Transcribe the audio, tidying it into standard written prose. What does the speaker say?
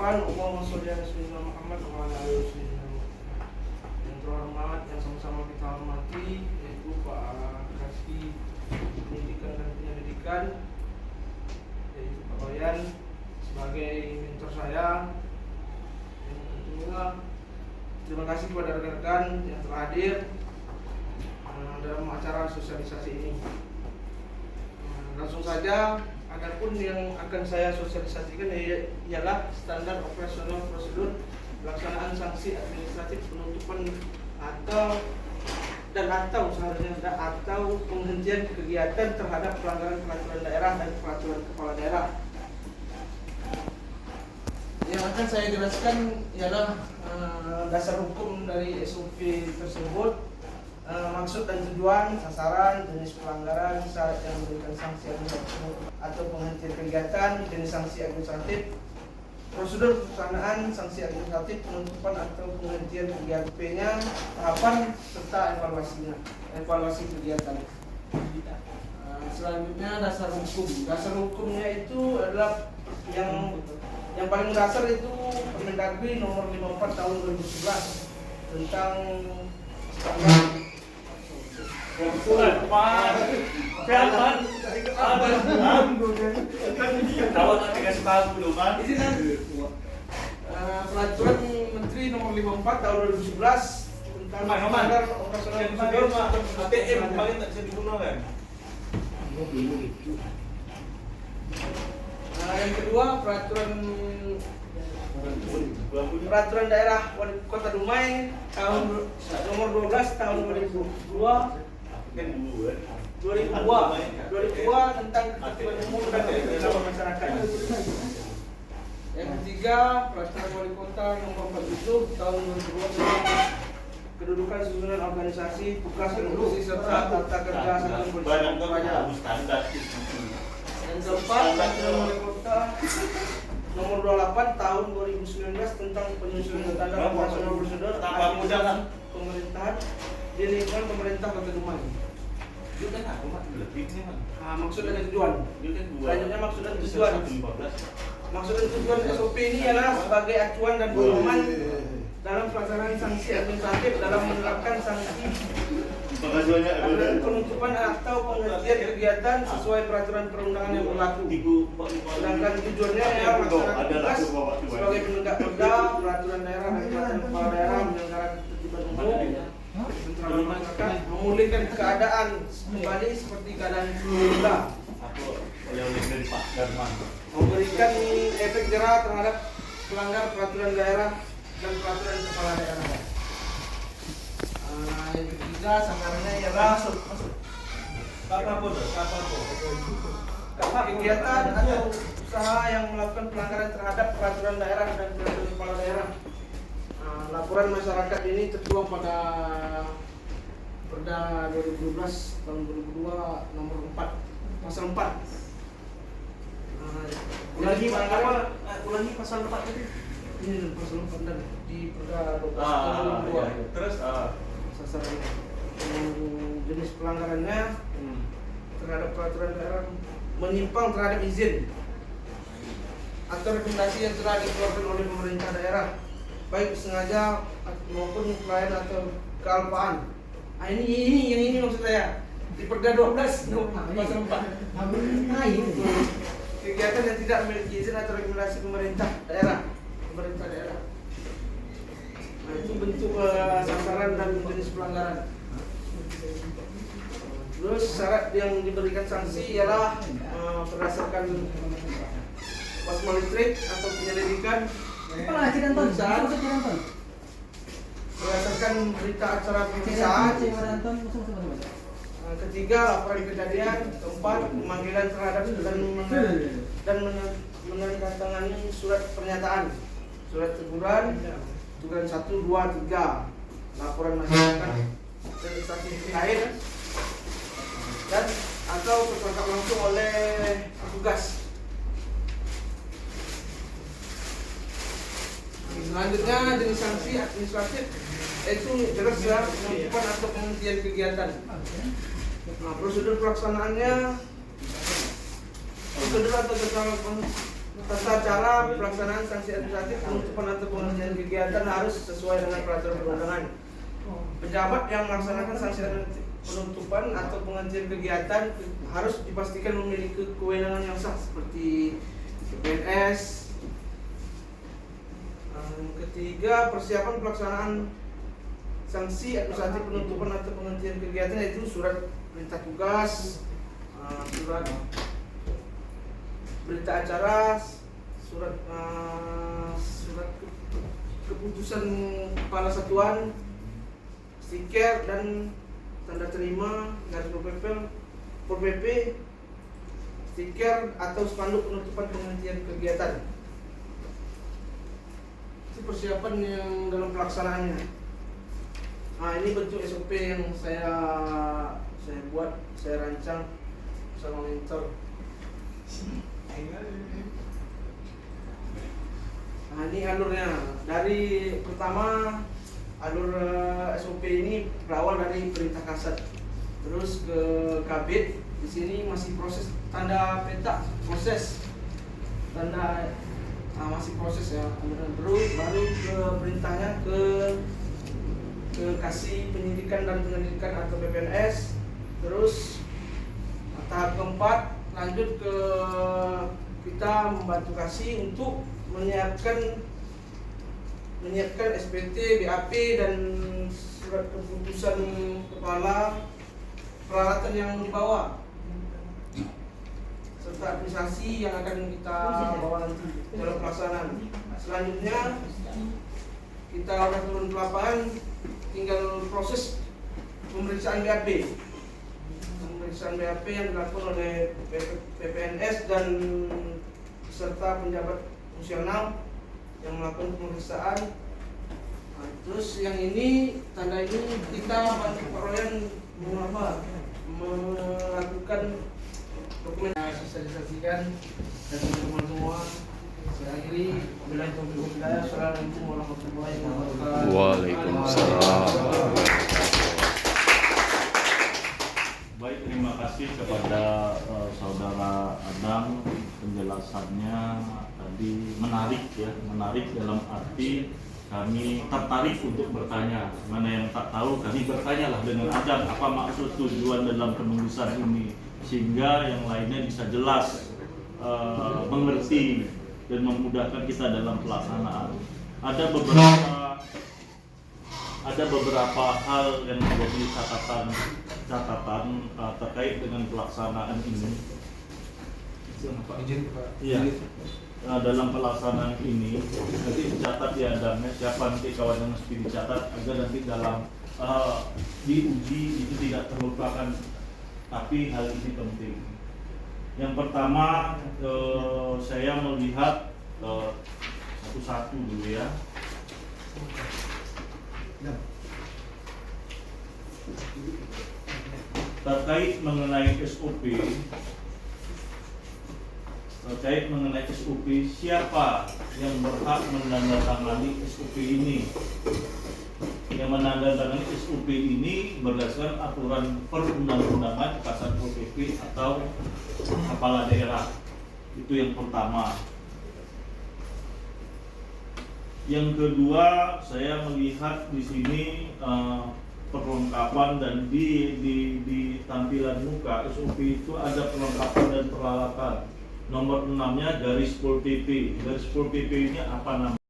Bismillahirrahmanirrahim. Allahumma sholli ala sayyidina Muhammad wa ala ali sayyidina Muhammad. Yang terhormat, yang sama-sama kita hormati, yaitu Pak Kasih Pendidikan dan Penyelidikan, yaitu Pak Bayan sebagai mentor saya. Yang kedua, terima kasih kepada rekan-rekan yang telah hadir dalam acara sosialisasi ini. Langsung saja, adapun yang akan saya sosialisasikan ialah standar operasional prosedur pelaksanaan sanksi administratif penutupan atau seharusnya atau penghentian kegiatan terhadap pelanggaran peraturan daerah dan peraturan kepala daerah. Yang akan saya jelaskan ialah dasar hukum dari SOP tersebut, maksud dan tujuan, sasaran, jenis pelanggaran, syarat yang memberikan sanksi administratif atau penghentian kegiatan, jenis sanksi administratif, prosedur pelaksanaan sanksi administratif, penutupan atau penghentian kegiatan P-nya, tahapan serta evaluasi kegiatan. Selanjutnya dasar hukum. Dasar hukumnya itu adalah yang paling dasar itu Permendagri nomor 54 tahun 2011 tentang Peraturan Menteri nomor 54 tahun 2011 tentang standar operasional prosedur ATM paling tak bisa digunakan. Yang kedua peraturan daerah Wali Kota Dumai tahun nomor 12 tahun 2002 tentang ketertiban umum dan ketertiban masyarakat. Yang ketiga, peraturan Wali Kota nomor 47 tahun 2002 tentang kedudukan susunan organisasi, tugas dan fungsi serta tata kerja satuan polisi pajak. Yang keempat, peraturan Wali Kota nomor 28 tahun 2019 tentang penyusunan standar operasional prosedur administrasi pemerintahan di lingkungan pemerintah Kota Dumai. Maksud dan tujuan. Selanjutnya maksud dan tujuan. Maksud dan tujuan SOP ini adalah sebagai acuan dan pedoman dalam pelaksanaan sanksi administratif dalam menerapkan sanksi penutupan atau penghentian kegiatan sesuai peraturan perundangan yang berlaku. Sedangkan tujuannya adalah melaksanakan tugas sebagai penegak perda, peraturan daerah dan peraturan kepala daerah, menyelenggarakan ketertiban umum, mencerdaskan masyarakat, memulihkan keadaan kembali seperti keadaan semula, memberikan efek jerah terhadap pelanggar peraturan daerah dan peraturan kepala daerah. Yang ketiga, sasarannya ialah kegiatan atau usaha yang melakukan pelanggaran terhadap peraturan daerah dan peraturan kepala daerah. Laporan masyarakat ini tertuang pada Perda 2012 tahun 2002 nomor 4 pasal 4. Ulangi pasal 4 tadi. Ini pasal 4 dan di Perda 12 tahun 2002. Terus sasaran jenis pelanggarannya terhadap peraturan daerah menyimpang terhadap izin atau rekomendasi yang telah dikeluarkan oleh pemerintah daerah, baik sengaja maupun kelalaian atau kealpaan. Ini maksud saya di Perda 12 pasal 4. Kegiatan yang tidak memiliki izin atau rekomendasi pemerintah daerah. Nah, itu bentuk sasaran dan jenis pelanggaran. Terus syarat yang diberikan sanksi ialah berdasarkan pasmalitrik atau penyelidikan pemeriksaan, berdasarkan berita acara pemeriksaan. Ketiga, laporan kejadian. Keempat, pemanggilan terhadap dan menandatangani surat pernyataan, surat teguran 1, 2, 3, laporan masyarakat dan instansi terkait dan atau tertangkap langsung oleh petugas. Selanjutnya, jenis sanksi administratif itu jelas ya, penutupan atau penghentian kegiatan. Prosedur pelaksanaannya, prosedur atau Tata cara pelaksanaan sanksi administratif penutupan atau penghentian kegiatan harus sesuai dengan peraturan perundangan. Pejabat yang melaksanakan sanksi administratif penutupan atau penghentian kegiatan harus dipastikan memiliki kewenangan yang sah seperti PNS. Ketiga, persiapan pelaksanaan sanksi administratif penutupan atau penghentian kegiatan yaitu surat perintah tugas, surat berita acara, surat keputusan kepala satuan, stiker dan tanda terima garis Pol PP, stiker atau spanduk penutupan penghentian kegiatan. Itu persiapan yang dalam pelaksanaannya. Nah, ini bentuk SOP yang saya buat, saya rancang sama mentor. Nah, ini alurnya. Dari pertama alur SOP ini berawal dari perintah kasat, terus ke Kabid. Di sini masih proses tanda peta, masih proses ya. Terus baru ke perintahnya ke kasih penyidikan dan penyelidikan atau PPNS. Terus tahap keempat lanjut ke kita membantu kasih untuk menyiapkan SPT, BAP dan surat keputusan kepala peralatan yang dibawa serta administrasi yang akan kita bawa nanti dalam pelaksanaan. Selanjutnya kita udah turun ke lapangan, tinggal proses pemeriksaan BAP. Pemeriksaan BAP yang dilakukan oleh PPNS dan serta penjabat fungsional yang melakukan pemeriksaan. Nah, terus yang ini tanda ini kita bantu Pak Royan melakukan dokumentasi sosialisasikan dan teman-teman semua. Saya akhiri, wabillahi taufiq wal hidayah. Assalamualaikum warahmatullahi wabarakatuh. Waalaikumsalam. Baik, terima kasih kepada saudara Adam, penjelasannya tadi menarik dalam arti kami tertarik untuk bertanya. Mana yang tak tahu kami bertanyalah dengan Adam apa maksud tujuan dalam penulisan ini, sehingga yang lainnya bisa jelas mengerti dan memudahkan kita dalam pelaksanaan. Ada beberapa hal yang menjadi catatan terkait dengan pelaksanaan ini. Izin Pak. Iya. Dalam pelaksanaan ini nanti dicatat ya Adamnya, siapa nanti kawan yang mesti dicatat agar nanti dalam diuji itu tidak terlupakan, tapi hal ini penting. Yang pertama saya melihat satu-satu dulu ya. Terkait mengenai SOP, siapa yang berhak menandatangani SOP ini? Yang menandatangani SOP ini berdasarkan aturan perundang-undangan Kasat Pol PP atau kepala daerah. Itu yang pertama. Yang kedua, saya melihat di sini perlengkapan dan di tampilan muka SOP itu ada perlengkapan dan peralatan. Nomor 6-nya garis Pol PP. Garis Pol PP ini apa namanya?